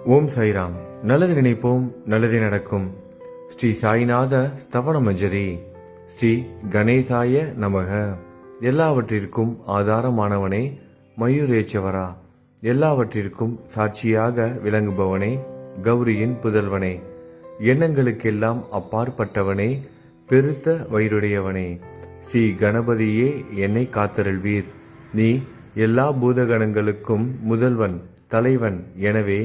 ஓம் சாய்ராம். நல்லது நினைப்போம், நல்லது நடக்கும். ஸ்ரீ சாய்நாத ஸ்தவன மஞ்சரி. ஸ்ரீ கணேசாய நமக. எல்லாவற்றிற்கும் ஆதாரமானவனே, மயூரேச்சவரா, எல்லாவற்றிற்கும் சாட்சியாக விளங்குபவனே, கௌரியின் புதல்வனே, எண்ணங்களுக்கெல்லாம் அப்பாற்பட்டவனே, பெருத்த வயிறுடையவனே, ஸ்ரீ கணபதியே என்னை காத்தருள்வீர். நீ எல்லா பூதகணங்களுக்கும் முதல்வன், தலைவன். எனவே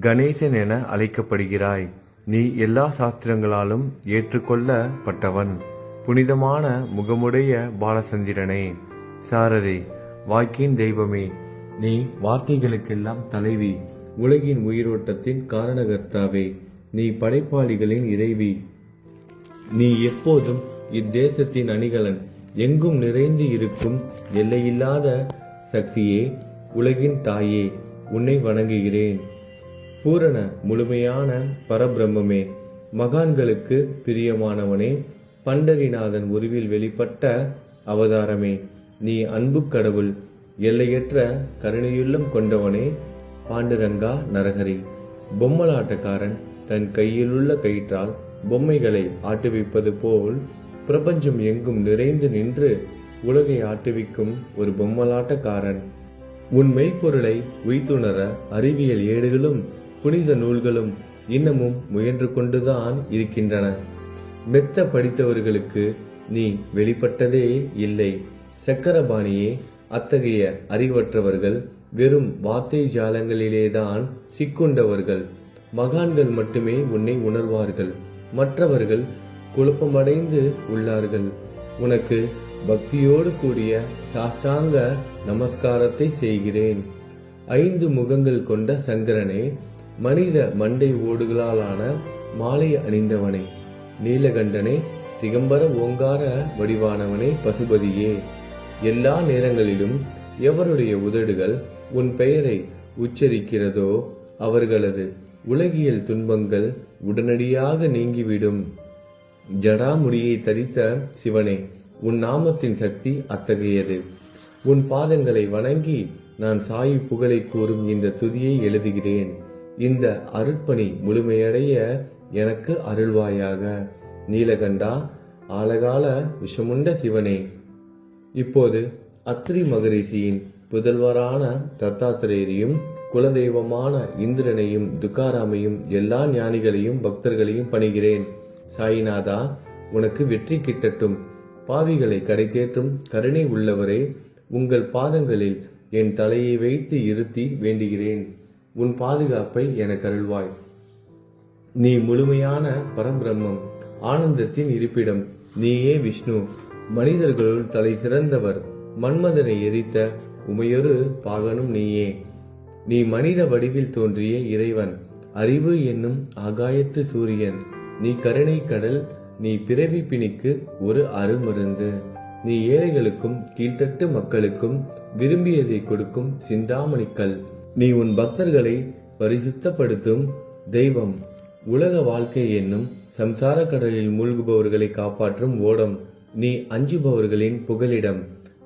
கணேசன் என அழைக்கப்படுகிறாய். நீ எல்லா சாஸ்திரங்களாலும் ஏற்றுக்கொள்ளப்பட்டவன். புனிதமான முகமுடைய பாலசந்திரனே, சாரதே, வாக்கின் தெய்வமே, நீ வார்த்தைகளுக்கெல்லாம் தலைவி, உலகின் உயிரோட்டத்தின் காரணகர்த்தாவே, நீ படைப்பாளிகளின் இறைவி, நீ எப்போதும் இத்தேசத்தின் அணிகலன், எங்கும் நிறைந்து இருக்கும் எல்லையில்லாத சக்தியே, உலகின் தாயே, உன்னை வணங்குகிறேன். பூரண முழுமையான பரபிரம்மே, மகான்களுக்கு பிரியமானவனே, பண்டரிநாதன் உருவில் வெளிப்பட்ட அவதாரமே, நீ அன்பு கடவுள், எல்லையற்ற கருணையுள்ளம் கொண்டவனே, பாண்டுரங்கா நரஹரி. பொம்மலாட்டக்காரன் தன் கையிலுள்ள கயிற்றால் பொம்மைகளை ஆட்டுவிப்பது போல் பிரபஞ்சம் எங்கும் நிறைந்து நின்று உலகை ஆட்டுவிக்கும் ஒரு பொம்மலாட்டக்காரன். உன் மெய்ப்பொருளை உய்த்துணர அறிவியல் ஏடுகளும் புனித நூல்களும் இன்னமும் முயன்று கொண்டுதான் இருக்கின்றன. மெத்த படித்தவர்களுக்கு நீ வெளிப்பட்டதே இல்லை. சக்கரபாணியே, அத்தகைய அறிவற்றவர்கள் வெறும் வார்த்தை ஜாலங்களிலேதான் சிக்குண்டவர்கள். மகான்கள் மட்டுமே உன்னை உணர்வார்கள். மற்றவர்கள் குழப்பமடைந்து உள்ளார்கள். உனக்கு பக்தியோடு கூடிய சாஷ்டாங்க நமஸ்காரத்தை செய்கிறேன். 5 முகங்கள் கொண்ட சந்திரனே, மனித மண்டை ஓடுகளாலான மாலை அணிந்தவனே, நீலகண்டனே, திகம்பர ஓங்கார வடிவானவனே, பசுபதியே, எல்லா நேரங்களிலும் எவருடைய உதடுகள் உன் பெயரை உச்சரிக்கிறதோ அவர்களது உலகியல் துன்பங்கள் உடனடியாக நீங்கிவிடும். ஜடாமுடியை தரித்த சிவனே, உன் நாமத்தின் சக்தி அத்தகையது. உன் பாதங்களை வணங்கி நான் சாயி புகழை கூறும் இந்த துதியை எழுதுகிறேன். இந்த அருட்பணி முழுமையடைய எனக்கு அருள்வாயாக. நீலகண்டா, ஆலகால விஷமுண்ட சிவனே. இப்போது அத்ரி மகரிஷியின் புதல்வரான தத்தாத்திரேயரையும் குலதெய்வமான இந்திரனையும் துக்காராமையும் எல்லா ஞானிகளையும் பக்தர்களையும் பணிகிறேன். சாயிநாதா, உனக்கு வெற்றி கிட்டட்டும். பாவிகளை கடைத்தேற்றும் கருணை உள்ளவரே, உங்கள் பாதங்களில் என் தலையை வைத்து இருத்தி வேண்டுகிறேன். உன் பாதுகாப்பை எனக்கு அருள்வாய். நீ முழுமையான பரபிரம்மம், ஆனந்தத்தின் இருப்பிடம். நீயே விஷ்ணு, மனிதர்களுள் தலை சிறந்தவர். மன்மதனை எரித்த உமையொரு பாகனும் நீயே. நீ மனித வடிவில் தோன்றிய இறைவன், அறிவு என்னும் ஆகாயத்து சூரியன். நீ கருணை கடல், நீ பிறவி பிணிக்கு ஒரு அருமருந்து. நீ ஏழைகளுக்கும் கீழ்த்தட்டு மக்களுக்கும் விரும்பியதை கொடுக்கும் சிந்தாமணிக்கல். நீ உன் பக்தர்களை பரிசுத்தப்படுத்தும் தெய்வம். உலக வாழ்க்கை என்னும் சம்சார கடலில் மூழ்குபவர்களை காப்பாற்றும் ஓடம். நீ அஞ்சுபவர்களின் புகலிடம்.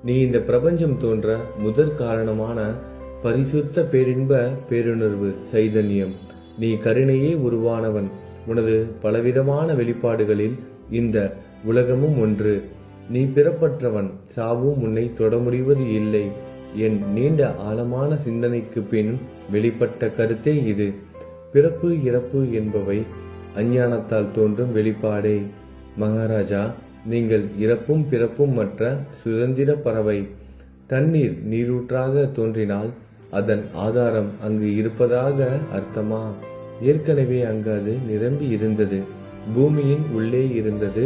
நீ இந்த பிரபஞ்சம் தோன்ற முதற் காரணமான பரிசுத்த பேரின்ப பேருணர்வு சைதன்யம். நீ கருணையே உருவானவன். உனது பலவிதமான வெளிப்பாடுகளில் இந்த உலகமும் ஒன்று. நீ பிறப்பற்றவன், சாவும் உன்னை தொட முடிவது இல்லை. என் நீண்ட ஆழமான சிந்தனைக்கு பின் வெளிப்பட்ட கருத்தே இது. பிறப்பு இறப்பு என்பவை அஞ்ஞானத்தால் தோன்றும் வெளிப்பாடே. மகாராஜா, நீங்கள் இறப்பும் பிறப்பும் மற்ற சுதந்திர பறவை. தண்ணீர் நீரூற்றாக தோன்றினால் அதன் ஆதாரம் அங்கு இருப்பதாக அர்த்தமா? ஏற்கனவே அங்கு அது நிரம்பி இருந்தது. பூமியின் உள்ளே இருந்தது,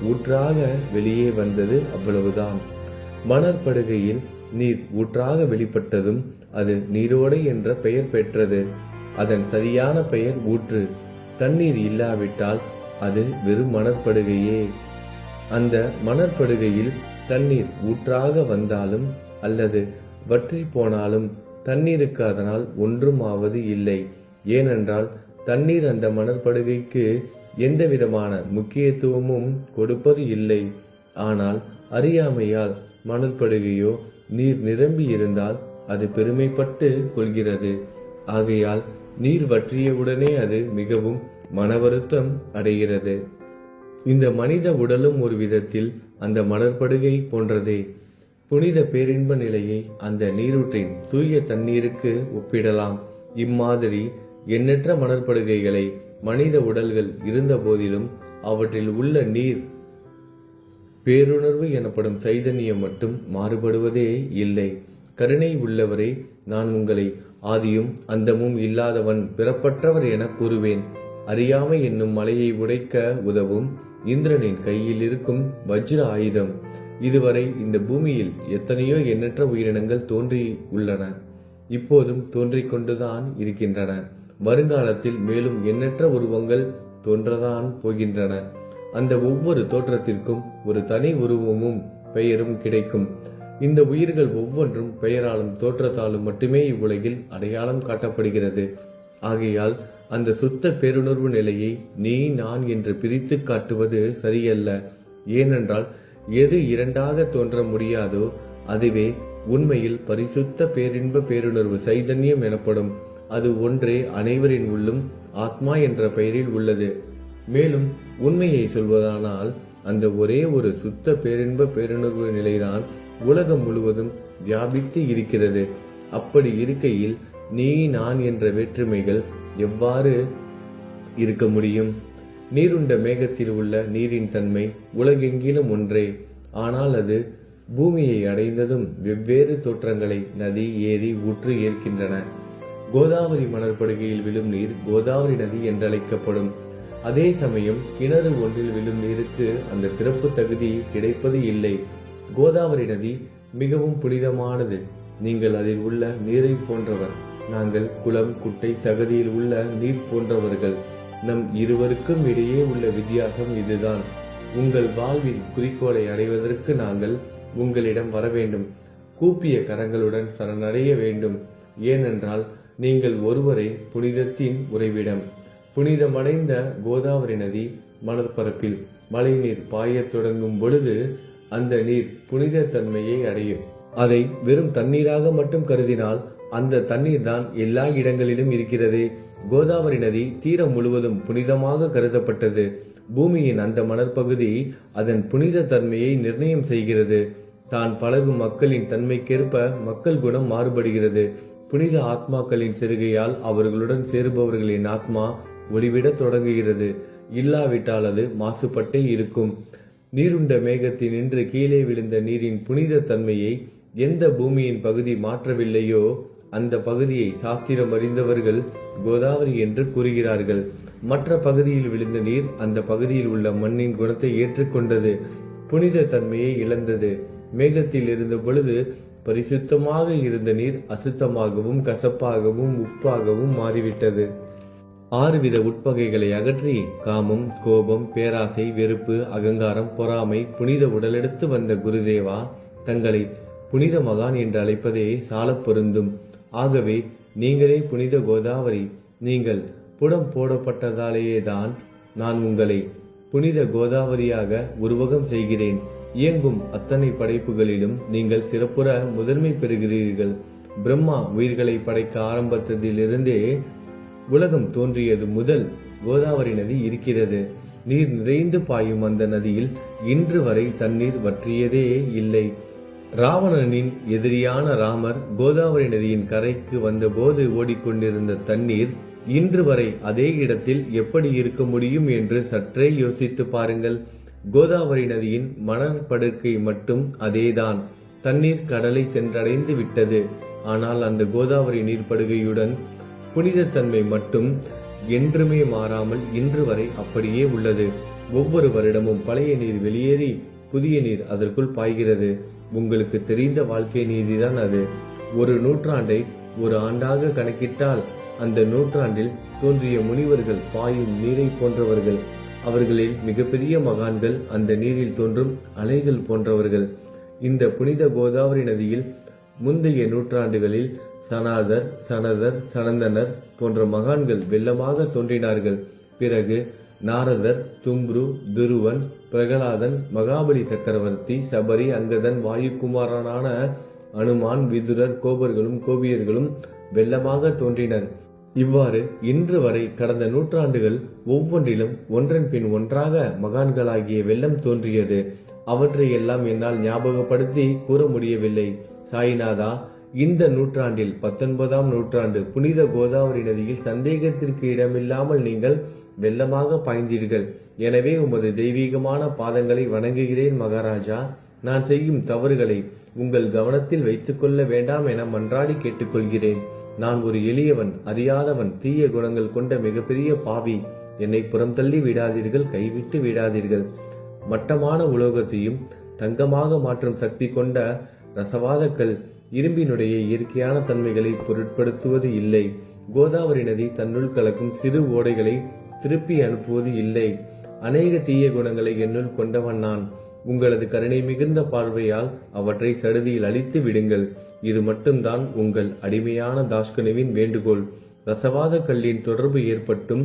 ஊற்றாக வெளியே வந்தது, அவ்வளவுதான். மணற்படுகையில் நீர் ஊற்றாக வெளிப்பட்டதும் அது நீரோடை என்ற பெயர் பெற்றது. அதன் சரியான பெயர் ஊற்று. தண்ணீர் இல்லாவிட்டால் அது வெறும் மணற்படுகையே. அந்த மணற்படுகையில் தண்ணீர் ஊற்றாக வந்தாலும் அல்லது வற்றி போனாலும் தண்ணீருக்கு அதனால் ஒன்றும் ஆவது இல்லை. ஏனென்றால் தண்ணீர் அந்த மணற்படுகைக்கு எந்த விதமான முக்கியத்துவமும் கொடுப்பது இல்லை. ஆனால் அறியாமையால் மணற்படுகையோ நீர் நிரம்பி இருந்தால் அது பெருமைப்பட்டு கொள்கிறது. ஆகையால் நீர் வற்றியவுடனே அது மிகவும் மனவருத்தம் அடைகிறது. இந்த மனித உடலும் ஒரு விதத்தில் அந்த மணற்படுகை போன்றதே. புனித பேரின்ப நிலையை அந்த நீரூற்றின் தூய தண்ணீருக்கு ஒப்பிடலாம். இம்மாதிரி எண்ணற்ற மணற்படுகைகளை மனித உடல்கள் இருந்த போதிலும் அவற்றில் உள்ள நீர் பேருணர்வு எனப்படும் சைதன்யம் மட்டும் மாறுபடுவதே இல்லை. கருணை உள்ளவரே, நான் உங்களை ஆதியும் அந்தமும் இல்லாதவன், பிறப்பற்றவர் என கூறுவேன். அறியாமை என்னும் மலையை உடைக்க உதவும் இந்திரனின் கையில் இருக்கும் வஜ்ர ஆயுதம். இதுவரை இந்த பூமியில் எத்தனையோ எண்ணற்ற உயிரினங்கள் தோன்றி உள்ளன, இப்போதும் தோன்றிக் கொண்டுதான் இருக்கின்றன. வருங்காலத்தில் மேலும் எண்ணற்ற உருவங்கள் தோன்றதான் போகின்றன. அந்த ஒவ்வொரு தோற்றத்திற்கும் ஒரு தனி உருவமும் பெயரும் கிடைக்கும். இந்த உயிர்கள் ஒவ்வொன்றும் பெயராலும் தோற்றத்தாலும் மட்டுமே இவ்வுலகில் அடையாளம் காட்டப்படுகிறது. ஆகையால் அந்த சுத்த பேருணர்வு நிலையை நீ நான் என்று பிரித்து காட்டுவது சரியல்ல. ஏனென்றால் எது இரண்டாக தோன்ற முடியாதோ அதுவே உண்மையில் பரிசுத்த பேரின்ப பேருணர்வு சைதன்யம் எனப்படும். அது ஒன்றே அனைவரின் உள்ளும் ஆத்மா என்ற பெயரில் உள்ளது. மேலும் உண்மையை சொல்வதானால் அந்த ஒரே ஒரு சுத்த பேரின்ப பேருணர்வு நிலைதான் உலகம் முழுவதும் வியாபித்து இருக்கிறது. அப்படி இருக்கையில் நீ நான் என்ற வேற்றுமைகள் எவ்வாறு இருக்க முடியும்? நீருண்ட மேகத்தில் உள்ள நீரின் தன்மை உலகெங்கிலும் ஒன்றே. ஆனால் அது பூமியை அடைந்ததும் வெவ்வேறு தோற்றங்களை நதி, ஏரி, ஊற்று ஏற்கின்றன. கோதாவரி மணற்படுகையில் விழும் நீர் கோதாவரி நதி என்றழைக்கப்படும். அதே சமயம் கிணறு ஒன்றில் விழும் நீருக்கு அந்த சிறப்பு தகுதி கிடைப்பது இல்லை. கோதாவரி நதி மிகவும் புனிதமானது. நீங்கள் அதில் உள்ள நீரை போன்றவர். நாங்கள் குளம், குட்டை, சகதியில் உள்ள நீர் போன்றவர்கள். நம் இருவருக்கும் இடையே உள்ள வித்தியாசம் இதுதான். உங்கள் வாழ்வின் குறிக்கோளை அடைவதற்கு நாங்கள் உங்களிடம் வர வேண்டும். கூப்பிய கரங்களுடன் சரணடைய வேண்டும். ஏனென்றால் நீங்கள் ஒருவரை புனிதத்தின் உறைவிடம். புனிதமடைந்த கோதாவரி நதி மணற்பரப்பில் மழைநீர் பாயத் தொடங்கும் பொழுது அந்த நீர் புனித தன்மையை அடையும். அதை வெறும் தண்ணீராக மட்டும் கருதினால் அந்த தண்ணீர் தான் எல்லா இடங்களிலும் இருக்கிறது. கோதாவரி நதி தீரம் முழுவதும் புனிதமாக கருதப்பட்டது. பூமியின் அந்த மணற்பகுதி அதன் புனித தன்மையை நிர்ணயம் செய்கிறது. தான் பழகும் மக்களின் தன்மைக்கேற்ப மக்கள் குணம் மாறுபடுகிறது. புனித ஆத்மாக்களின் செருகையால் அவர்களுடன் சேருபவர்களின் ஆத்மா ஒளிவிடத் தொடங்குகிறது. இல்லாவிட்டால் அது மாசுபட்டே இருக்கும். நீருண்ட மேகத்தில் நின்று கீழே விழுந்த நீரின் புனித தன்மையை எந்த பூமியின் பகுதி மாற்றவில்லையோ அந்த பகுதியை சாஸ்திரம் அறிந்தவர்கள் கோதாவரி என்று கூறுகிறார்கள். மற்ற பகுதியில் விழுந்த நீர் அந்த பகுதியில் உள்ள மண்ணின் குணத்தை ஏற்றுக்கொண்டது, புனித தன்மையை இழந்தது. மேகத்தில் இருந்த பொழுது பரிசுத்தமாக இருந்த நீர் அசுத்தமாகவும் கசப்பாகவும் உப்பாகவும் மாறிவிட்டது. 6 வித உட்பகைகளை அகற்றி காமம், கோபம், பேராசை, வெறுப்பு, அகங்காரம், பொறாமை புனித உடலெடுத்து வந்த குருதேவா தங்களை புனித மகான் என்று அழைப்பதே சாலப் பொருந்தும். ஆகவே நீங்களே புனித கோதாவரி. நீங்கள் புடம் போடப்பட்டதாலேயேதான் நான் உங்களை புனித கோதாவரியாக உருவகம் செய்கிறேன். இயங்கும் அத்தனை படைப்புகளிலும் நீங்கள் சிறப்புற முதன்மை பெறுகிறீர்கள். பிரம்மா உயிர்களை படைக்க ஆரம்பித்ததிலிருந்தே உலகம் தோன்றியது முதல் கோதாவரி நதி இருக்கிறது. நீர் நிறைந்து பாயும் அந்த நதியில் இன்று வரை தண்ணீர் வற்றியதே இல்லை. ராவணனின் எதிரியான ராமர் கோதாவரி நதியின் கரைக்கு வந்தபோது ஓடிக்கொண்டிருந்த தண்ணீர் இன்று வரை அதே இடத்தில் எப்படி இருக்க முடியும் என்று சற்றே யோசித்து பாருங்கள். கோதாவரி நதியின் மணற்படுக்கை மட்டும் அதேதான். தண்ணீர் கடலை சென்றடைந்து விட்டது. ஆனால் அந்த கோதாவரி நீர்ப்படுகையுடன் புனிதத்தன்மை மட்டும் என்றுமே மாறாமல் இன்று வரை அப்படியே உள்ளது. ஒவ்வொரு வருடமும் பழைய நீர் வெளியேறி புதிய நீர் அதற்குள் பாய்கிறது. உங்களுக்கு தெரிந்த வாழ்க்கை நீதிதான் அது. ஒரு நூற்றாண்டை ஒரு ஆண்டாக கணக்கிட்டால் அந்த நூற்றாண்டில் தோன்றிய முனிவர்கள் பாயும் நீரை போன்றவர்கள். அவர்களில் மிகப்பெரிய மகான்கள் அந்த நீரில் தோன்றும் அலைகள் போன்றவர்கள். இந்த புனித கோதாவரி நதியில் முந்தைய நூற்றாண்டுகளில் சனாதர், சனதர், சனந்தனர் போன்ற மகான்கள் வெள்ளமாக தோன்றினார்கள். பிறகு நாரதர், தும்ரு, துருவன், பிரகலாதன், மகாபலி சக்கரவர்த்தி, சபரி, அங்கதன், வாயுகுமாரனான அனுமான், விதுரர், கோபர்களும் கோபியர்களும் வெள்ளமாக தோன்றினர். இவ்வாறு இன்று வரை கடந்த நூற்றாண்டுகள் ஒவ்வொன்றிலும் ஒன்றன் பின் ஒன்றாக மகான்களாகிய வெள்ளம் தோன்றியது. அவற்றை எல்லாம் என்னால் ஞாபகப்படுத்தி கூற முடியவில்லை. சாய்நாதா, இந்த நூற்றாண்டில் 19ஆம் நூற்றாண்டு புனித கோதாவரி நதியில் சந்தேகத்திற்கு இடமில்லாமல் நீங்கள் வெள்ளமாக பாய்ந்தீர்கள். எனவே உமது தெய்வீகமான பாதங்களை வணங்குகிறேன் மகாராஜா. நான் செய்யும் தவறுகளை உங்கள் கவனத்தில் வைத்துக் கொள்ள வேண்டாம் என மன்றாடி கேட்டுக்கொள்கிறேன். நான் ஒரு எளியவன், அறியாதவன், தீய குணங்கள் கொண்ட மிகப்பெரிய பாவி. என்னை புறம் தள்ளி விடாதீர்கள், கைவிட்டு விடாதீர்கள். மட்டமான உலோகத்தையும் தங்கமாக மாற்றும் சக்தி கொண்ட ரசவாதக்கல் இரும்பினுடைய இயற்கையான தன்மைகளை பொருட்படுத்துவது இல்லை. கோதாவரி நதி தன்னுள் கலக்கும் சிறு ஓடைகளை திருப்பி அனுப்புவது இல்லை. அநேக தீய குணங்களை என்னுள் கொண்டவன் நான். உங்களது கருணை மிகுந்த பார்வையால் அவற்றை சடுதியில் அழித்து விடுங்கள். இது மட்டும்தான் உங்கள் அடிமையான தாஷ்கனுவின் வேண்டுகோள். ரசவாத கல்லின் தொடர்பு ஏற்பட்டும்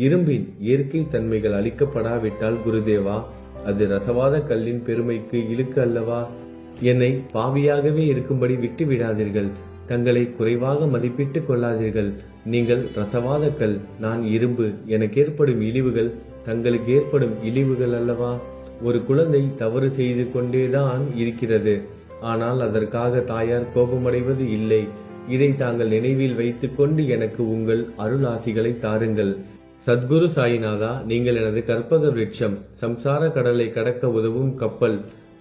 இரும்பின் இயற்கை தன்மைகள் அளிக்கப்படாவிட்டால் குருதேவா, அது ரசவாத கல்லின் பெருமைக்கு இழுக்கு அல்லவா? என்னை பாவியாகவே இருக்கும்படி விட்டு விடாதீர்கள். தங்களை குறைவாக மதிப்பிட்டுக் கொள்ளாதீர்கள். நீங்கள் ரசவாத கல், நான் இரும்பு. எனக்கு ஏற்படும் இழிவுகள் தங்களுக்கு ஏற்படும் இழிவுகள் அல்லவா? ஒரு குழந்தை தவறு செய்து கொண்டேதான் இருக்கிறது. ஆனால் அதற்காக தாயார் கோபமடைவது இல்லை. இதை தாங்கள் நினைவில் வைத்துக் கொண்டு எனக்கு உங்கள் அருள் ஆசிகளை தாருங்கள். சத்குரு சாய்நாதா, நீங்கள் எனது கற்பக விருட்சம், சம்சார கடலை கடக்க உதவும் கப்பல்.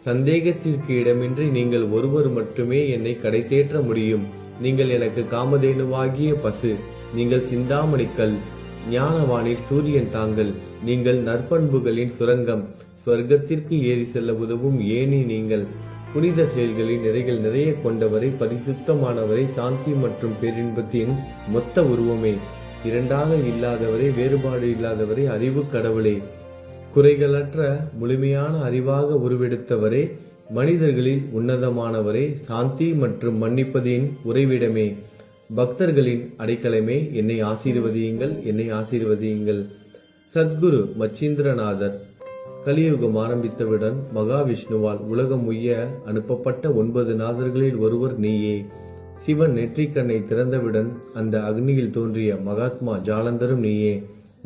சந்தேகத்திற்கு இடமின்றி நீங்கள் ஒருவர் மட்டுமே என்னை கடை தேற்ற முடியும். நீங்கள் எனக்கு காமதேனுவாகிய பசு. நீங்கள் சிந்தாமணிக்கல், ஞானவானில் சூரியன் தாங்கள். நீங்கள் நற்பண்புகளின் சுரங்கம், ஸ்வர்க்கத்திற்கு ஏறி செல்ல உதவும் ஏணி நீங்கள். புனித செயல்களின் நிறைகள் நிறைய கொண்டவரை, பரிசுத்தமானவரை, சாந்தி மற்றும் பேரின்பத்தின் மொத்த உருவமே, இரண்டாக இல்லாதவரே, வேறுபாடு இல்லாதவரே, அறிவு கடவுளே, குறைகளற்ற முழுமையான அறிவாக உருவெடுத்தவரே, மனிதர்களில் உன்னதமானவரே, சாந்தி மற்றும் மன்னிப்பதின் உறைவிடமே, பக்தர்களின் அடைக்கலமே, என்னை ஆசீர்வதியுங்கள், என்னை ஆசீர்வதியுங்கள். சத்குரு மச்சீந்திரநாதர். கலியுகம் ஆரம்பித்தவுடன் மகாவிஷ்ணுவால் உலகம் உய்ய அனுப்பப்பட்ட 9 நாதர்களில் ஒருவர் நீயே. சிவன் நெற்றிக்கண்ணை திறந்தவுடன் அந்த அக்னியில் தோன்றிய மகாத்மா ஜாலந்தரும் நீயே.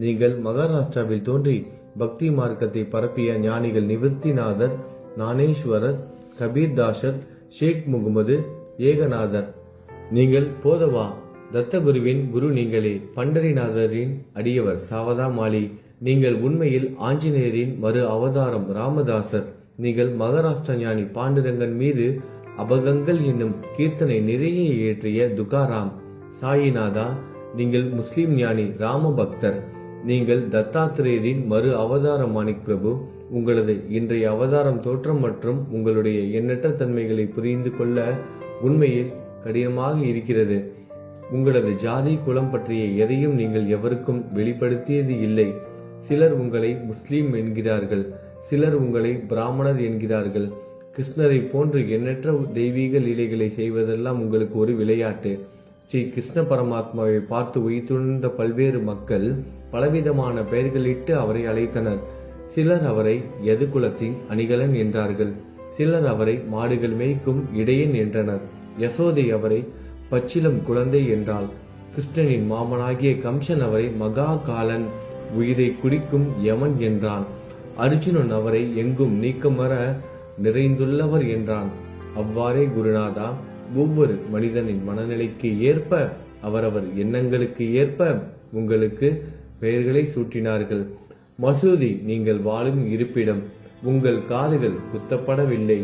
நீங்கள் மகாராஷ்டிராவில் தோன்றி பக்தி மார்க்கத்தை பரப்பிய ஞானிகள் நிவர்த்திநாதர், ஞானேஸ்வரர், கபீர்தாசர், ஷேக் முகமது, ஏகநாதர். நீங்கள் போதவா, தத்தகுருவின் குரு நீங்களே. பண்டரிநாதரின் அடியவர் சாவதா மாலி. நீங்கள் உண்மையில் ஆஞ்சநேயரின் மறு அவதாரம் ராமதாசர். நீங்கள் மகாராஷ்டிர ஞானி பாண்டுரங்கன் மீது அபகங்கள் என்னும் கீர்த்தனை நிறைய இயற்றிய துகாராம். சாயிநாதா, நீங்கள் முஸ்லிம் ஞானி ராம பக்தர். நீங்கள் தத்தாத்திரேயரின் மறு அவதாரம் மாணிக் பிரபு. உங்களது இன்றைய அவதாரம் தோற்றம் மற்றும் உங்களுடைய எண்ணற்ற தன்மைகளை புரிந்து கொள்ள உண்மையில் கடினமாக இருக்கிறது. உங்களது ஜாதி குலம் பற்றிய எதையும் நீங்கள் எவருக்கும் வெளிப்படுத்தியது இல்லை. சிலர் உங்களை முஸ்லீம் என்கிறார்கள், சிலர் உங்களை பிராமணர் என்கிறார்கள். கிருஷ்ணரை போன்று எண்ணற்ற தெய்வீக லீலைகளை செய்வதெல்லாம் உங்களுக்கு ஒரு விளையாட்டு. ஸ்ரீ கிருஷ்ண பரமாத்மாவை பார்த்து உயிர்த்துணர்ந்த பல்வேறு மக்கள் பலவிதமான பெயர்களிட்டு அவரை அழைத்தனர். சிலர் அவரை யது குலத்தின் அணிகலன் என்றார்கள். சிலர் அவரை மாடுகள் மேய்க்கும் இடையன் என்றனர். யசோதை அவரை பச்சிலம் குழந்தை என்றாள். கிருஷ்ணனின் மாமனாகிய கம்சன் அவரை மகா காலன், உயிரை குடிக்கும் யமன் என்றான். அர்ஜுனன் அவரை எங்கும் நீக்கமர நிறைந்துள்ளவர் என்றான். அவ்வாறே குருநாதா, ஒவ்வொரு மனிதனின் மனநிலைக்கு ஏற்ப, அவரவர் எண்ணங்களுக்கு ஏற்ப உங்களுக்கு பெயர்களை சூட்டினார்கள். மசூதி நீங்கள் வாழும் இருப்பிடம். உங்கள் காதுகள் குத்தப்படவில்லை.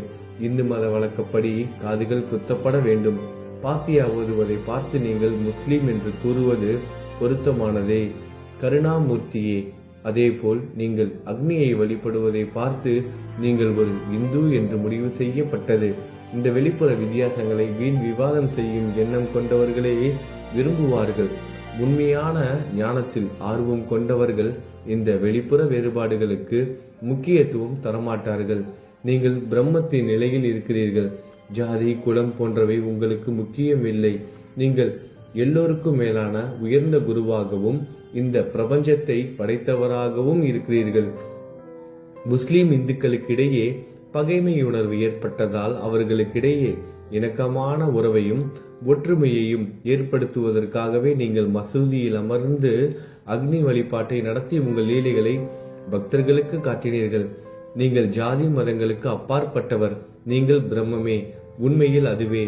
இந்து மத வழக்கப்படி காதுகள் குத்தப்பட வேண்டும். பாத்தியா ஓதுவதை பார்த்து நீங்கள் முஸ்லீம் என்று கூறுவது பொருத்தமானதே. கருணாமூர்த்தியே, அதேபோல் நீங்கள் அக்னியை வழிபடுவதை பார்த்து நீங்கள் ஒரு இந்து என்று முடிவு செய்யப்பட்டது. இந்த வெளிப்புற வித்தியாசங்களை வீண் விவாதம் செய்யும் எண்ணம் கொண்டவர்களே விரும்புவார்கள். உண்மையான ஞானத்தில் ஆர்வம் கொண்டவர்கள் இந்த வெளிப்புற வேறுபாடுகளுக்கு முக்கியத்துவம் தரமாட்டார்கள். நீங்கள் பிரம்மத்தின் நிலையில் இருக்கிறீர்கள். ஜாதி குலம் போன்றவை உங்களுக்கு முக்கியம் இல்லை. நீங்கள் எல்லோருக்கும் மேலான உயர்ந்த குருவாகவும் இந்த பிரபஞ்சத்தை படைத்தவராகவும் இருக்கிறீர்கள். முஸ்லிம் இந்துக்களுக்கிடையே பகைமையுணர்வு ஏற்பட்டதால் அவர்களுக்கிடையே இணக்கமான உறவையும் ஒற்றுமையையும் ஏற்படுத்துவதற்காகவே நீங்கள் மசூதியில் அமர்ந்து அக்னி வழிபாட்டை நடத்தி உங்கள் லீலைகளை பக்தர்களுக்கு காட்டினீர்கள். நீங்கள் ஜாதி மதங்களுக்கு அப்பாற்பட்டவர். நீங்கள் பிரம்மமே. உண்மையில் அதுவே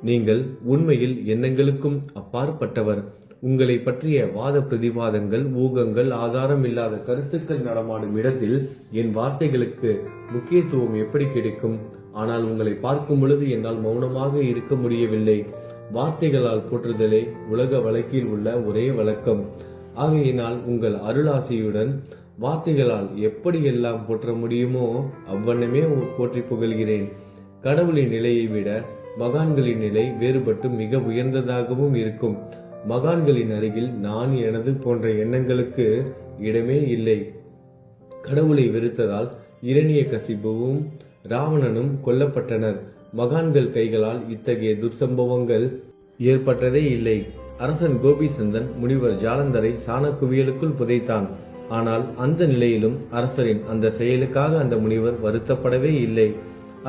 நீங்கள் உண்மையில் எண்ணங்களுக்கும் அப்பாற்பட்டவர். உங்களை பற்றிய வாத பிரதிவாதங்கள், ஊகங்கள், ஆதாரம் இல்லாத கருத்துக்கள் நடமாடும் இடத்தில் என் வார்த்தைகளுக்கு முக்கியத்துவம் எப்படி கிடைக்கும்? ஆனால் உங்களை பார்க்கும் பொழுது என்னால் மௌனமாக இருக்க முடியவில்லை. வார்த்தைகளால் போற்றுதலே உலக வழக்கில் உள்ள ஒரே வழக்கம். ஆகையினால் உங்கள் அருளாசியுடன் வார்த்தைகளால் எப்படியெல்லாம் போற்ற முடியுமோ அவ்வண்ணமே போற்றி புகழ்கிறேன். கடவுளின் நிலையை விட மகான்களின் நிலை வேறுபட்டு மிக உயர்ந்ததாகவும் இருக்கும். மகான்களின் அருகில் நான், எனது போன்ற எண்ணங்களுக்கு இடமே இல்லை. கடவுளை வெறுத்ததால் இரணியகசிபுவும் ராவணனும் கொல்லப்பட்டனர். மகான்கள் கைகளால் இத்தகைய துர்சம்பவங்கள் ஏற்பட்டதே இல்லை. அரசன் கோபிசந்தன் முனிவர் ஜாலந்தரை சாணக்குவியலுக்குள் புதைத்தான். ஆனால் அந்த நிலையிலும் அரசரின் அந்த செயலுக்காக அந்த முனிவர் வருத்தப்படவே இல்லை.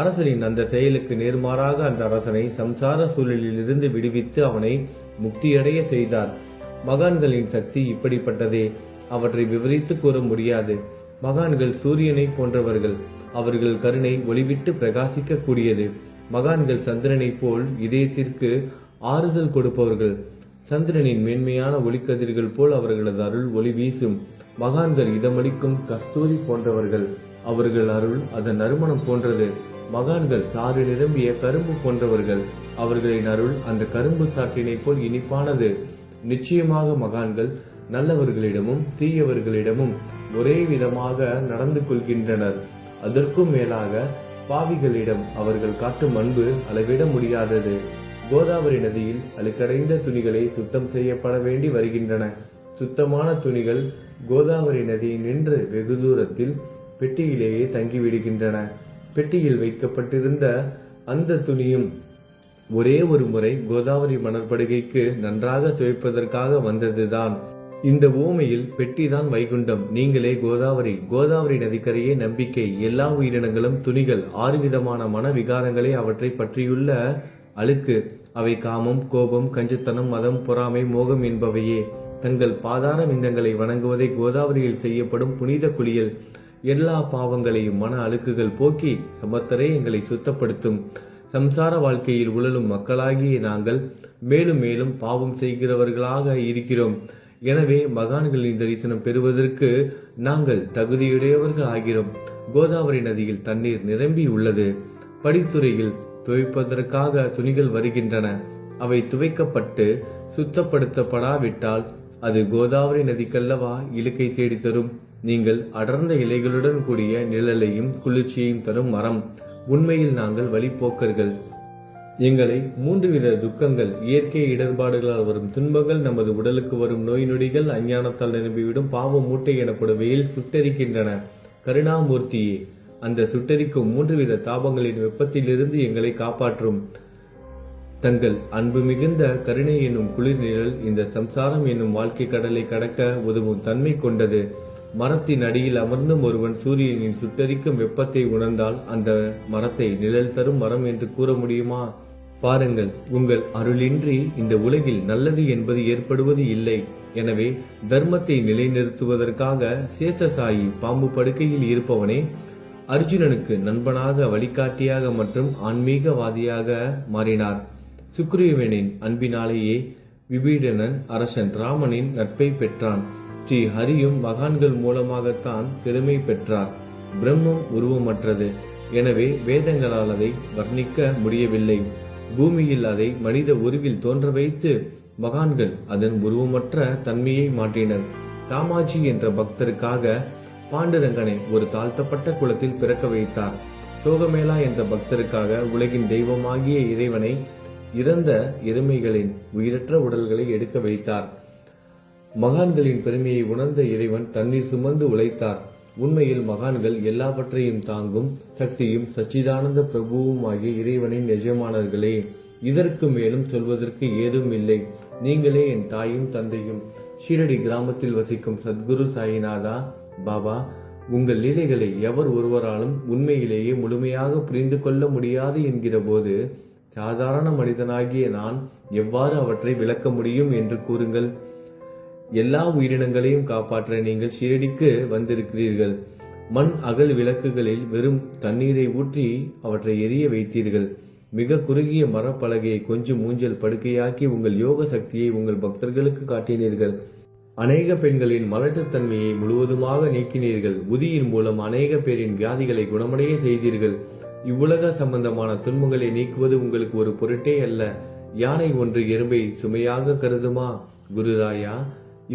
அரசரின் அந்த செயலுக்கு நேர்மாறாக அந்த அரசனை சம்சார சூழலிலிருந்து விடுவித்து அவனை முக்தியடைய செய்தார். மகான்களின் சக்தி இப்படிப்பட்டதே. அவற்றை விவரித்து கூற முடியாது. மகான்கள் சூரியனை போன்றவர்கள். அவர்கள் கருணை ஒளிவிட்டு பிரகாசிக்க கூடியது. மகான்கள் சந்திரனை போல் இதயத்திற்கு ஆறுதல் கொடுப்பவர்கள். சந்திரனின் மேன்மையான ஒளிக்கதிர்கள் போல் அவர்களது அருள் ஒளி வீசும். மகான்கள் இதமளிக்கும் கஸ்தூரி போன்றவர்கள். அவர்கள் அருள் அதன் நறுமணம் போன்றது. மகான்கள் சாறு நிரம்பிய கரும்பு போன்றவர்கள். அவர்களின் அருள் அந்த கரும்பு சாற்றினை போல் இனிப்பானது. நிச்சயமாக மகான்கள் நல்லவர்களிடமும் தீயவர்களிடமும் ஒரே விதமாக நடந்து கொள்கின்றனர். அதற்கும் மேலாக பாவிகளிடம் அவர்கள் காட்டும் அன்பு அளவிட முடியாதது. கோதாவரி நதியில் அழுக்கடைந்த துணிகளை சுத்தம் செய்யப்பட வேண்டி வருகின்றன. சுத்தமான துணிகள் கோதாவரி நதியை நின்று வெகு தூரத்தில் பெட்டியிலேயே தங்கிவிடுகின்றன. பெட்டியில் வைக்கப்பட்டிருந்த அந்த துணியும் ஒரே ஒரு முறை கோதாவரி மணற்படுகைக்கு நன்றாக துவைப்பதற்காக வந்ததுதான். இந்த ஊமையில் பெட்டிதான் வைகுண்டம். நீங்களே கோதாவரி. கோதாவரி நதிக்கரையே நம்பிக்கை. எல்லா உயிரினங்களும் துணிகள். 6 விதமான மன விகாரங்களே அவற்றை பற்றியுள்ள அழுக்கு. அவை காமம், கோபம், கஞ்சத்தனம், மதம், பொறாமை, மோகம் என்பவையே. தங்கள் பாதார விந்தங்களை வணங்குவதை கோதாவரியில் செய்யப்படும் புனித குளியல் எல்லா பாவங்களையும் மன அழுக்குகள் போக்கி சமத்தரே எங்களை சுத்தப்படுத்தும். சம்சார வாழ்க்கையில் உழலும் மக்களாகிய நாங்கள் மேலும் மேலும் பாவம் செய்கிறவர்களாக இருக்கிறோம். எனவே மகான்களின் தரிசனம் பெறுவதற்கு நாங்கள் தகுதியுடையவர்கள் ஆகிறோம். கோதாவரி நதியில் தண்ணீர் நிரம்பி உள்ளது. படித்துறையில் துவைப்பதற்காக துணிகள் வருகின்றன. அவை துவைக்கப்பட்டு சுத்தப்படுத்தப்படாவிட்டால் அது கோதாவரி நதிக்கல்லவா இழுக்கை தேடி தரும். நீங்கள் அடர்ந்த இலைகளுடன் கூடிய நிழலையும் குளிர்ச்சியையும் தரும் மரம். உண்மையில் நாங்கள் வழிபோக்கர்கள். எங்களை 3 வித துக்கங்கள், இயற்கை இடர்பாடுகளால் வரும் துன்பங்கள், நமது உடலுக்கு வரும் நோய் நொடிகள், அஞ்ஞானத்தால் நிரம்பிவிடும் பாவ மூட்டை எனப்படும் வெயில் சுட்டரிக்கின்றன. கருணாமூர்த்தியே, அந்த சுட்டரிக்கும் 3 வித தாபங்களின் வெப்பத்திலிருந்து எங்களை காப்பாற்றும். தங்கள் அன்பு மிகுந்த கருணை என்னும் குளிர் நிழல் இந்த சம்சாரம் என்னும் வாழ்க்கை கடலை கடக்க உதவும் தன்மை கொண்டது. மரத்தின் அடியில் அமர்ந்தும் ஒருவன் சூரியனின் சுட்டரிக்கும் வெப்பத்தை உணர்ந்தால் அந்த மரத்தை நிழல் தரும் மரம் என்று கூற முடியுமா? பாருங்கள், உங்கள் அருளின்றி இந்த உலகில் நல்லது என்பது ஏற்படுவது இல்லை. எனவே தர்மத்தை நிலைநிறுத்துவதற்காக சேஷசாயி பாம்பு படுக்கையில் இருப்பவனே அர்ஜுனனுக்கு நண்பனாக, வழிகாட்டியாக மற்றும் ஆன்மீகவாதியாக மாறினார். சுக்ரீவனின் அன்பினாலேயே விபீடனன் அரசன் ராமனின் நட்பை பெற்றான். ஸ்ரீ ஹரியும் மகான்கள் மூலமாகத்தான் பெருமை பெற்றார். பிரம்மம் உருவமற்றது. எனவே வேதங்களால் அதை வர்ணிக்க முடியவில்லை. பூமியில் அதை மனித உருவில் தோன்ற வைத்து மகான்கள் அதன் உருவமற்ற தன்மையை மாற்றினர். காமாட்சி என்ற பக்தருக்காக பாண்டுரங்கனை ஒரு தாழ்த்தப்பட்ட குலத்தில் பிறக்க வைத்தார். சோகமேளா என்ற பக்தருக்காக உலகின் தெய்வமாகிய இறைவனை இறந்த எருமைகளின் உயிரற்ற உடல்களை எடுக்க வைத்தார். மகான்களின் பெருமையை உணர்ந்த இறைவன் தண்ணீர் சுமந்து உழைத்தார். உண்மையில் மகான்கள் எல்லாவற்றையும் தாங்கும் சக்தியும் சச்சிதானந்த பிரபுவும் ஆகிய இறைவனின் எஜமானர்களே. இதற்கு மேலும் சொல்வதற்கு ஏதும் இல்லை. நீங்களே என் தாயும் தந்தையும். ஷீரடி கிராமத்தில் வசிக்கும் சத்குரு சாயிநாதா பாபா, உங்கள் லீலைகளை எவர் ஒருவராலும் உண்மையிலேயே முழுமையாக புரிந்து கொள்ள முடியாது என்கிற போது சாதாரண மனிதனாகிய நான் எவ்வாறு அவற்றை விளக்க முடியும் என்று கூறுங்கள். எல்லா உயிரினங்களையும் காப்பாற்ற நீங்கள் ஷீரடிக்கு வந்திருக்கிறீர்கள். மண் அகல் விளக்குகளில் வெறும் தண்ணீரை ஊற்றி அவற்றை எரிய வைத்தீர்கள். மிக குறுகிய மரப்பலகையை கொஞ்சம் ஊஞ்சல் படுக்கையாக்கி உங்கள் யோக சக்தியை உங்கள் பக்தர்களுக்கு காட்டினீர்கள். அநேக பெண்களின் மலட்டுத்தன்மையை முழுவதுமாக நீக்கினீர்கள். உதியின் மூலம் அநேக பேரின் வியாதிகளை குணமடைய செய்தீர்கள். இவ்வுலக சம்பந்தமான துன்பங்களை நீக்குவது உங்களுக்கு ஒரு பொருட்டே அல்ல. யானை ஒன்று எறும்பை சுமையாக கருதுமா? குருராயா,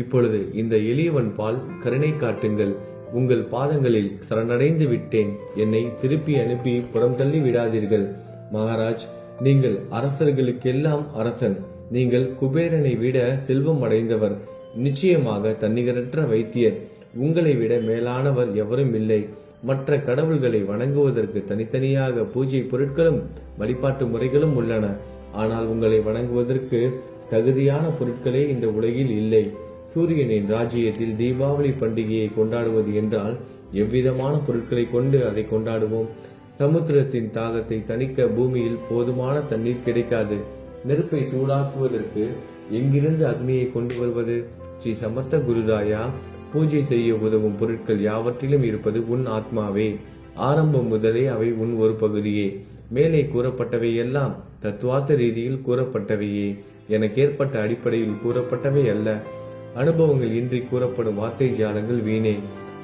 இப்பொழுது இந்த எளியவன் பால் கருணை காட்டுங்கள். உங்கள் பாதங்களில் சரணடைந்து விட்டேன். என்னை திருப்பி அனுப்பி புறம் தள்ளி விடாதீர்கள். மகாராஜ், நீங்கள் அரசர்களுக்கெல்லாம் அரசன். நீங்கள் குபேரனை விட செல்வம் அடைந்தவர். நிச்சயமாக தன்னிகரற்ற வைத்தியர். உங்களை விட மேலானவர் எவரும் இல்லை. மற்ற கடவுள்களை வணங்குவதற்கு தனித்தனியாக பூஜை பொருட்களும் வழிபாட்டு முறைகளும் உள்ளன. ஆனால் உங்களை வணங்குவதற்கு தகுதியான பொருட்களே இந்த உலகில் இல்லை. சூரியனின் ராஜ்யத்தில் தீபாவளி பண்டிகையை கொண்டாடுவது என்றால் எவ்விதமான பொருட்களை கொண்டு அதை கொண்டாடுவோம்? சமுத்திரத்தின் தாகத்தை தணிக்க பூமியில் போதுமான தண்ணீர் கிடைக்காது. நெருப்பை சூடாக்குவதற்கு எங்கிருந்து அக்னியை கொண்டு வருவது? ஸ்ரீ சமர்த்த குருராயா, பூஜை செய்ய உதவும் பொருட்கள் யாவற்றிலும் இருப்பது உன் ஆத்மாவே. ஆரம்பம் முதலே அவை உன் ஒரு பகுதியே. மேலே கூறப்பட்டவை எல்லாம் தத்துவார்த்த ரீதியில் கூறப்பட்டவையே. எனக்கு ஏற்பட்ட அடிப்படையில் கூறப்பட்டவை அல்ல. அனுபவங்கள் இன்றி கூறப்படும் வார்த்தை ஜாலங்கள் வீணே.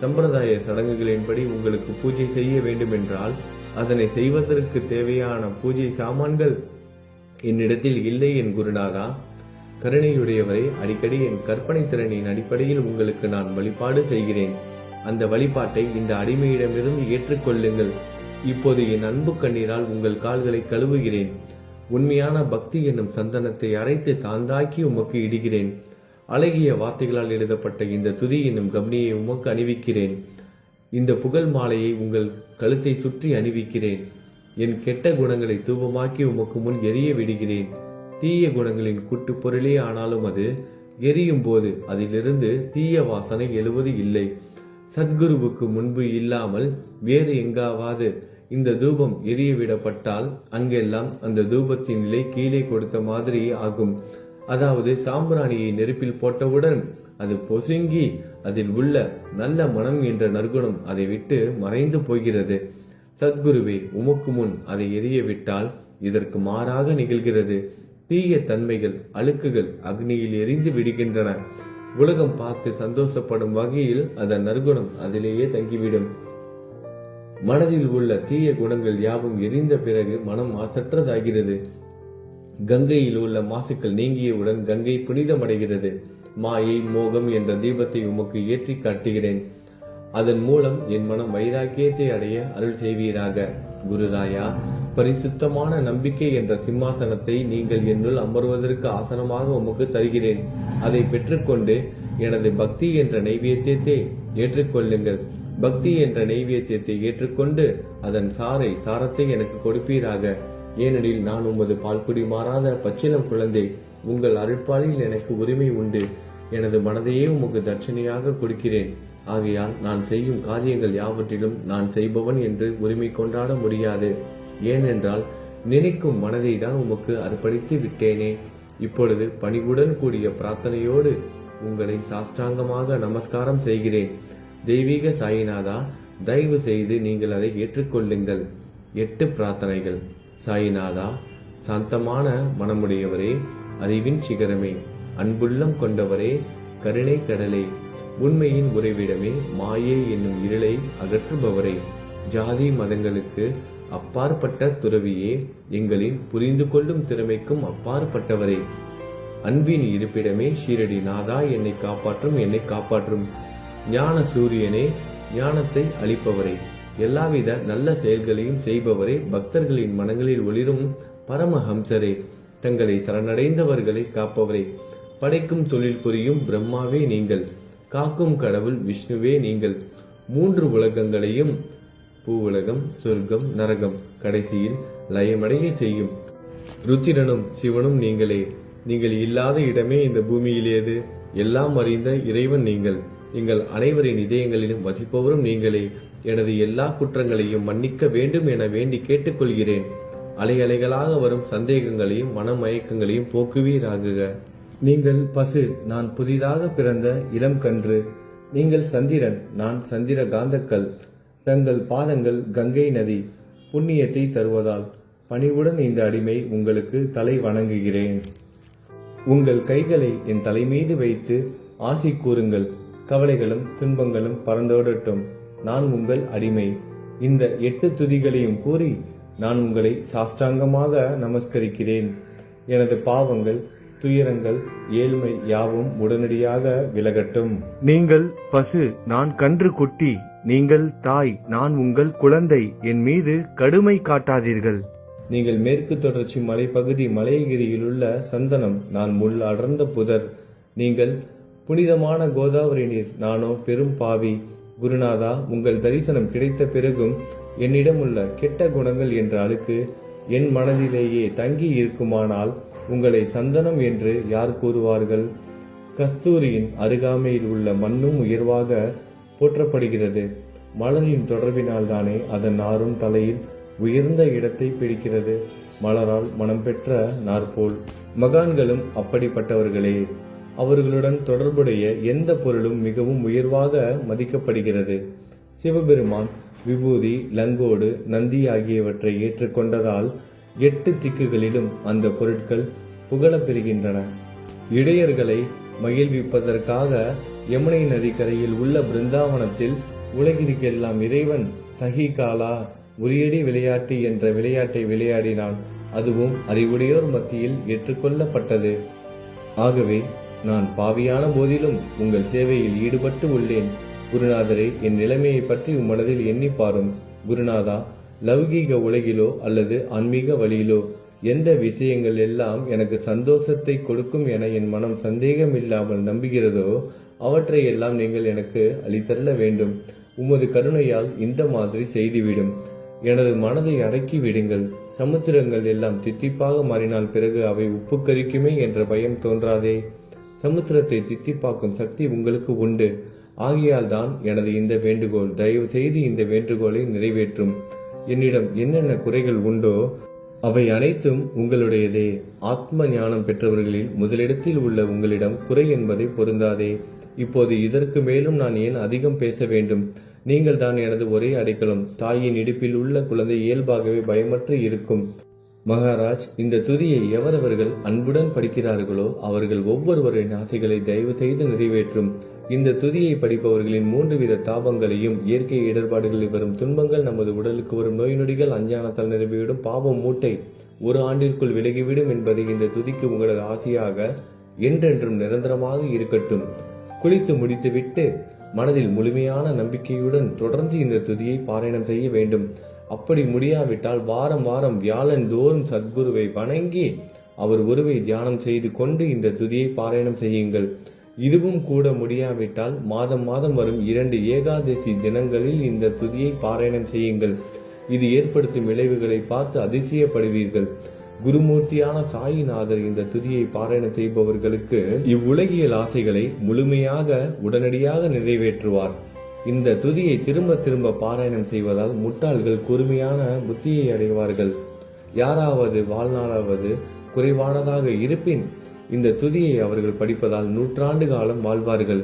சம்பிரதாய சடங்குகளின்படி உங்களுக்கு பூஜை செய்ய வேண்டுமென்றால் அதனை செய்வதற்கு தேவையான பூஜை சாமான்கள் என்னிடத்தில் இல்லை என் குருநாதா. கருணையுடையவரை, அடிக்கடி என் கற்பனை திறனின் அடிப்படையில் உங்களுக்கு நான் வழிபாடு செய்கிறேன். அந்த வழிபாட்டை இந்த அடிமையிடமிருந்து ஏற்றுக்கொள்ளுங்கள். இப்போது என் அன்பு கண்ணீரால் உங்கள் கால்களை கழுவுகிறேன். உண்மையான பக்தி என்னும் சந்தனத்தை அரைத்து சாந்தாக்கி உமக்கு இடுகிறேன். அழகிய வார்த்தைகளால் எழுதப்பட்ட இந்த துதி என்னும் கம்னியை உமக்கு அணிவிக்கிறேன். இந்த புகழ் மாலையை உங்கள் கழுத்தை சுற்றி அணிவிக்கிறேன். என் கெட்ட குணங்களை தூபமாக்கி உமக்கு முன் எரிய விடுகிறேன். தீய குணங்களின் கூட்டு பொருளே ஆனாலும் அது எரியும் போது அதிலிருந்து தீய வாசனை எழுவது இல்லை. சத்குருவுக்கு முன்பு இல்லாமல் வேறு எங்காவது இந்த தூபம் எரியவிடப்பட்டால் அங்கெல்லாம் அந்த தூபத்தின் நிலை கீழே கொடுத்த மாதிரி ஆகும். அதாவது சாம்பிராணியை நெருப்பில் போட்டவுடன் அது பொசுங்கி அதில் உள்ள நல்ல மனம் என்ற நற்குணம் அதை விட்டு மறைந்து போகிறது. சத்குருவே, உமக்கு முன் அதை எரியவிட்டால் இதற்கு மாறாக நிகழ்கிறது. தீய தன்மைகள், அழுக்குகள் அக்னியில் எரிந்து விடுகின்றன. உலகம் பார்த்து சந்தோஷப்படும் வகையில் அதன் நற்குணம் அதிலேயே தங்கிவிடும். மனதில் உள்ள தீய குணங்கள் யாவும் எரிந்த பிறகு மனம் மாசற்றதாகிறது. கங்கையில் உள்ள மாசுக்கள் நீங்கியவுடன் கங்கை புனிதமடைகிறது. மாயை, மோகம் என்ற தீபத்தை உமக்கு ஏற்றி காட்டுகிறேன். அதன் மூலம் என் மனம் வைராக்கியத்தை அடைய அருள் செய்வீராக. குருராயா, பரிசுத்தமான நம்பிக்கை என்ற சிம்மாசனத்தை நீங்கள் என்னுள் அமர்வதற்கு ஆசனமாக உமக்கு தருகிறேன். அதை பெற்றுக்கொண்டு எனது பக்தி என்ற நைவேத்தியத்தை ஏற்றுக்கொள்ளுங்கள். பக்தி என்ற நைவேத்தியத்தை ஏற்றுக்கொண்டு அதன் சாரத்தை எனக்கு கொடுப்பீராக. ஏனெனில் நான் உமது பால்குடி மாறாத பச்சிலம் குழந்தை. உங்கள் அருட்பாலில் எனக்கு உரிமை உண்டு. எனது மனதையே உமக்கு தட்சணையாக கொடுக்கிறேன். ஆகையால் நான் செய்யும் காரியங்கள் யாவற்றிலும் நான் செய்பவன் என்று உரிமை கொண்டாட முடியாது. ஏனென்றால் நினைக்கும் மனதை தான் உமக்கு அர்ப்பணித்து விட்டேனே. இப்பொழுது பணிவுடன் கூடிய பிரார்த்தனையோடு உங்களை சாஷ்டாங்கமாக நமஸ்காரம் செய்கிறேன். தெய்வீக சாயிநாதா, தயவு செய்து நீங்கள் அதை ஏற்றுக்கொள்ளுங்கள். 8 பிரார்த்தனைகள். சாயிநாதா, சாந்தமான மனமுடையவரே, அறிவின் சிகரமே, அன்புள்ளம் கொண்டவரே, கருணை கடலே, உண்மையின் உறைவிடமே, மாயை என்னும் இருளை அகற்றுபவரே, ஜாதி மதங்களுக்கு அப்பாற்பட்ட துறவியே, எங்களின் புரிந்து கொள்ளும் திறமைக்கும் அப்பாற்பட்டவரே, அன்பின் இருப்பிடமே, ஷீரடி நாதா, என்னை காப்பாற்றும் ஞான சூரியனே, ஞானத்தை அளிப்பவரே, எல்லாவித நல்ல செயல்களையும் செய்பவரே, பக்தர்களின் மனங்களில் ஒளிரும் பரமஹம்சரே, தங்களை சரணடைந்தவர்களை காப்பவரே, படைக்கும் தொழில் புரியும் பிரம்மாவே நீங்கள், காக்கும் கடவுள் விஷ்ணுவே நீங்கள், 3 உலகங்களையும், பூவுலகம், சொர்க்கம், நரகம், கடைசியில் லயமடைய செய்யும் ருத்திரனும் சிவனும் நீங்களே. நீங்கள் இல்லாத இடமே இந்த பூமியில் ஏது? எல்லாம் அறிந்த இறைவன் நீங்கள். எங்கள் அனைவரின் இதயங்களிலும் வசிப்பவரும் நீங்களே. எனது எல்லா குற்றங்களையும் மன்னிக்க வேண்டும் என வேண்டி கேட்டுக்கொள்கிறேன். அலை அலைகளாக வரும் சந்தேகங்களையும் மனமயக்கங்களையும் போக்குவீராகுக. நீங்கள் பசு, நான் புதிதாக பிறந்த இளம் கன்று. நீங்கள் சந்திரன், நான் சந்திர காந்தக்கல். தங்கள் பாதங்கள் கங்கை நதி, புண்ணியத்தை தருவதால் பணிவுடன் இந்த அடிமை உங்களுக்கு தலை வணங்குகிறேன். உங்கள் கைகளை என் தலை மீது வைத்து ஆசி கூறுங்கள். கவலைகளும் துன்பங்களும் பறந்தோடட்டும். நான் உங்கள் அடிமை. இந்த 8 துதிகளையும் கூறி நான் உங்களை சாஷ்டாங்கமாக நமஸ்கரிக்கிறேன். எனது பாவங்கள், துயரங்கள், ஏழ்மை யாவும் உடனடியாக விலகட்டும். நீங்கள் பசு, நான் கன்று குட்டி. நீங்கள் தாய், நான் உங்கள் குழந்தை. என் மீது கடுமை காட்டாதீர்கள். நீங்கள் மேற்கு தொடர்ச்சி மலைப்பகுதி மலையகிரியில் உள்ள சந்தனம், நான் முள் அடர்ந்த புதர். நீங்கள் புனிதமான கோதாவரி நீர், நானோ பெரும் பாவி. குருநாதா, உங்கள் தரிசனம் கிடைத்த பிறகும் என்னிடமுள்ள கெட்ட குணங்கள் என்ற அழுக்கு என் மனதிலேயே தங்கி இருக்குமானால் உங்களை சந்தனம் என்று யார் கூறுவார்கள்? கஸ்தூரியின் அருகாமையில் உள்ள மண்ணும் உயர்வாக போற்றப்படுகிறது. மலரின் தொடர்பினால் தானே அதன் நாரும் தலையில் உயர்ந்த இடத்தை பிடிக்கிறது. மலரால் மனம் பெற்ற நாற்போல் மகான்களும் அப்படிப்பட்டவர்களே. அவர்களுடன் தொடர்புடைய எந்த பொருளும் மிகவும் உயர்வாக மதிக்கப்படுகிறது. சிவபெருமான் விபூதி, லங்கோடு, நந்தி ஆகியவற்றை ஏற்றுக்கொண்டதால் 8 திக்குகளிலும் அந்த பொருட்கள் புகழப் பெறுகின்றன. இடையர்களை மகிழ்விப்பதற்காக யமுனை நதிக்கரையில் உள்ள பிருந்தாவனத்தில் உலகிற்கெல்லாம் இறைவன் தகிகாலா உரியடி விளையாட்டு என்ற விளையாட்டை விளையாடினான். அதுவும் அறிவுடையோர் மத்தியில் ஏற்றுக்கொள்ளப்பட்டது. ஆகவே நான் பாவியான போதிலும் உங்கள் சேவையில் ஈடுபட்டு உள்ளேன். குருநாதரே, என் நிலைமையை பற்றி மனதில் எண்ணி பாரும். குருநாதா, லௌகீக உலகிலோ அல்லது ஆன்மீக வழியிலோ எந்த விஷயங்கள் எல்லாம் எனக்கு சந்தோஷத்தை கொடுக்கும் என என் மனம் சந்தேகம் இல்லாமல் நம்புகிறதோ அவற்றை எல்லாம் நீங்கள் எனக்கு அளித்தள்ள வேண்டும். உமது கருணையால் இந்த மாதிரி செய்துவிடும். எனது மனதை அடக்கி விடுங்கள். சமுத்திரங்கள் எல்லாம் தித்திப்பாக மாறினால் பிறகு அவை உப்பு கரிக்குமே என்ற பயம் தோன்றாதே. சமுத்திரத்தை தித்திப்பாக்கும் சக்தி உங்களுக்கு உண்டு. ஆகையால் தான் எனது இந்த வேண்டுகோள். தயவு செய்து இந்த வேண்டுகோளை நிறைவேற்றும். என்னிடம் என்னென்ன குறைகள் உண்டோ அவை அனைத்தும் உங்களுடையதே. ஆத்ம ஞானம் பெற்றவர்களில் முதலிடத்தில் உள்ள உங்களிடம் குறை என்பதை பொருந்தாதே. இப்போது இதற்கு மேலும் நான் ஏன் அதிகம் பேச வேண்டும்? நீங்கள் தான் எனது ஒரே அடைக்கலம். தாயின் இடுப்பில் உள்ள குழந்தை இயல்பாகவே பயமற்று இருக்கும். மகாராஜ், இந்த துதியை எவரவர்கள் அன்புடன் படிக்கிறார்களோ அவர்கள் ஒவ்வொருவரின் ஆசைகளை தயவு செய்து நிறைவேற்றும். இந்த துதியை படிப்பவர்களின் 3 வித தாபங்களையும், இயற்கை இடர்பாடுகளில் வரும் துன்பங்கள், நமது உடலுக்கு வரும் நோய் நொடிகள், அஞ்ஞானத்தால் நிரம்பிவிடும் பாவம் மூட்டை 1 ஆண்டிற்குள் விலகிவிடும் என்பதை இந்த துதிக்கு உங்களது ஆசையாக என்றென்றும் நிரந்தரமாக இருக்கட்டும். குளித்து முடித்துவிட்டு மனதில் முழுமையான நம்பிக்கையுடன் தொடர்ந்து இந்த துதியை பாராயணம் செய்ய வேண்டும். அப்படி முடியாவிட்டால் வாரம் வாரம் வியாழன் தோறும் சத்குருவை வணங்கி அவர் உருவை தியானம் செய்து கொண்டு இந்த துதியை பாராயணம் செய்யுங்கள். இதுவும் கூட முடியாவிட்டால் மாதம் மாதம் வரும் 2 ஏகாதசி தினங்களில் இந்த துதியை பாராயணம் செய்யுங்கள். இது ஏற்படுத்தும் விளைவுகளை பார்த்து அதிசயப்படுவீர்கள். குருமூர்த்தியான சாயிநாதர் இந்த துதியை பாராயணம் செய்பவர்களுக்கு இவ்வுலகியல் ஆசைகளை முழுமையாக உடனடியாக நிறைவேற்றுவார். இந்த துதியை திரும்ப திரும்ப பாராயணம் செய்வதால் முட்டாள்கள் கூர்மையான புத்தியை அடைவார்கள். யாராவது வாழ்நாளாவது குறைவானதாக இருப்பின் இந்த துதியை அவர்கள் படிப்பதால் 100 ஆண்டு காலம் வாழ்வார்கள்.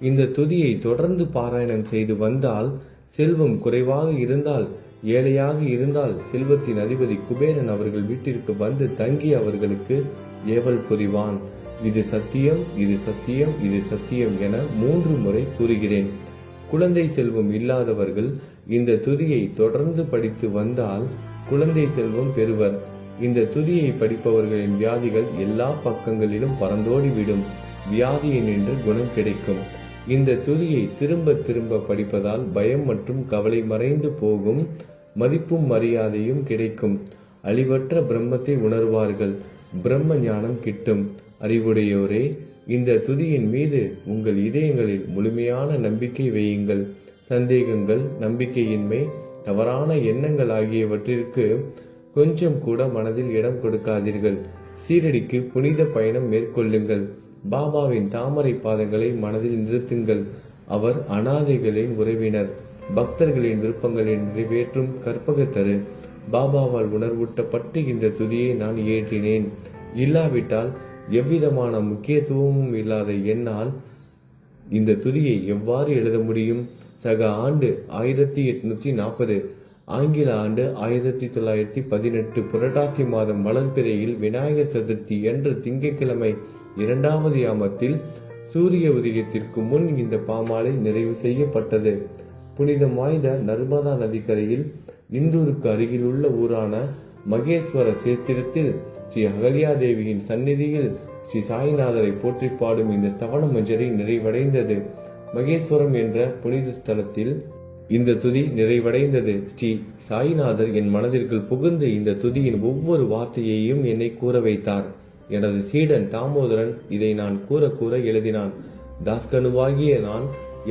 இந்த துதியை தொடர்ந்து பாராயணம் செய்து வந்தால், செல்வம் குறைவாக இருந்தால், ஏழையாக இருந்தால், செல்வத்தின் அதிபதி குபேரன் அவர்கள் வீட்டிற்கு வந்து தங்கி அவர்களுக்கு ஏவல் புரிவான். இது சத்தியம், இது சத்தியம், இது சத்தியம் என 3 முறை கூறுகிறேன். குழந்தை செல்வம் இல்லாதவர்கள் இந்த துதியை தொடர்ந்து படித்து வந்தால் குழந்தை செல்வம் பெறுவர். இந்த துதியை படிப்பவர்களின் வியாதிகள் எல்லா பக்கங்களிலும் பறந்தோடிவிடும். வியாதியை நின்று குணம் கிடைக்கும். இந்த துதியை திரும்ப திரும்ப படிப்பதால் பயம் மற்றும் கவலை மறைந்து போகும். மதிப்பும் மரியாதையும் கிடைக்கும். அழிவற்ற பிரம்மத்தை உணர்வார்கள். பிரம்ம ஞானம் கிட்டும். அறிவுடையோரே, இந்த துதியின் மீது உங்கள் இதயங்களில் முழுமையான நம்பிக்கை வையுங்கள். சந்தேகங்கள், நம்பிக்கையின்மை, தவறான எண்ணங்கள் ஆகியவற்றிற்கு கொஞ்சம் கூட மனதில் இடம் கொடுக்காதீர்கள். சீரடிக்கு புனித பயணம் மேற்கொள்ளுங்கள். பாபாவின் தாமரை பாதங்களை மனதில் நிறுத்துங்கள். அவர் அனாதைகளின் உறவினர், பக்தர்களின் விருப்பங்களை நிறைவேற்றும் கற்பகத்தரு. பாபாவால் உணர்வூட்டப்பட்டு இந்த துதியை நான் இயற்றினேன். இல்லாவிட்டால் எவ்விதமான முக்கியத்துவமும் இல்லாத என்னால் இந்த துதியை எவ்வாறு எழுத முடியும்? சக ஆண்டு 1840, ஆங்கில ஆண்டு 1918 புரட்டாசி மாதம் வளர்பிறையில் விநாயகர் சதுர்த்தி என்ற திங்கட்கிழமை 2வது யாமத்தில் சூரிய உதயத்திற்கு முன் இந்த பாமாலை நிறைவு செய்யப்பட்டது. புனிதம் வாய்ந்த நர்மதா நதிக்கரையில் இந்தூருக்கு அருகில் உள்ள ஊரான மகேஸ்வர சேத்திரத்தில் ஸ்ரீ அகல்யாதேவியின் சந்நிதியில் ஸ்ரீ சாய்நாதரை போற்றி பாடும் இந்த ஸ்தவன மஞ்சரி நிறைவடைந்தது. மகேஸ்வரம் என்ற புனித ஸ்தலத்தில் இந்த துதி நிறைவடைந்தது. ஸ்ரீ சாய்நாதர் என் மனதிற்குள் புகுந்து இந்த துதியின் ஒவ்வொரு வார்த்தையையும் என்னை கூற வைத்தார். எனது சீடன் தாமோதரன் இதை நான் கூற எழுதினான். தாஸ்கனுவாகிய நான்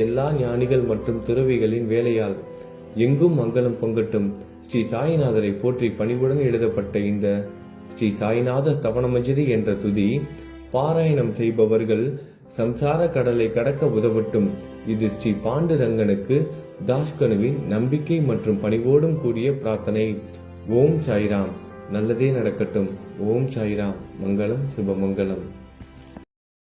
எல்லா ஞானிகள் மற்றும் துறவிகளின் வேலையால் எங்கும் மங்களம் பொங்கட்டும். ஸ்ரீ சாய்நாதரை போற்றி பணிவுடன் எழுதப்பட்ட இந்த ஸ்ரீ சாய்நாத ஸ்தவனமஞ்சரி என்ற துதி பாராயணம் செய்பவர்கள் சம்சார கடலை கடக்க உதவட்டும். இது ஸ்ரீ பாண்டுரங்கனுக்கு தாஸ்கனுவின் நம்பிக்கை மற்றும் பணிவோடும் கூடிய பிரார்த்தனை. ஓம் சாய்ராம். நல்லதே நடக்கட்டும். ஓம் சாய்ராம். மங்களம் சுபமங்கலம்.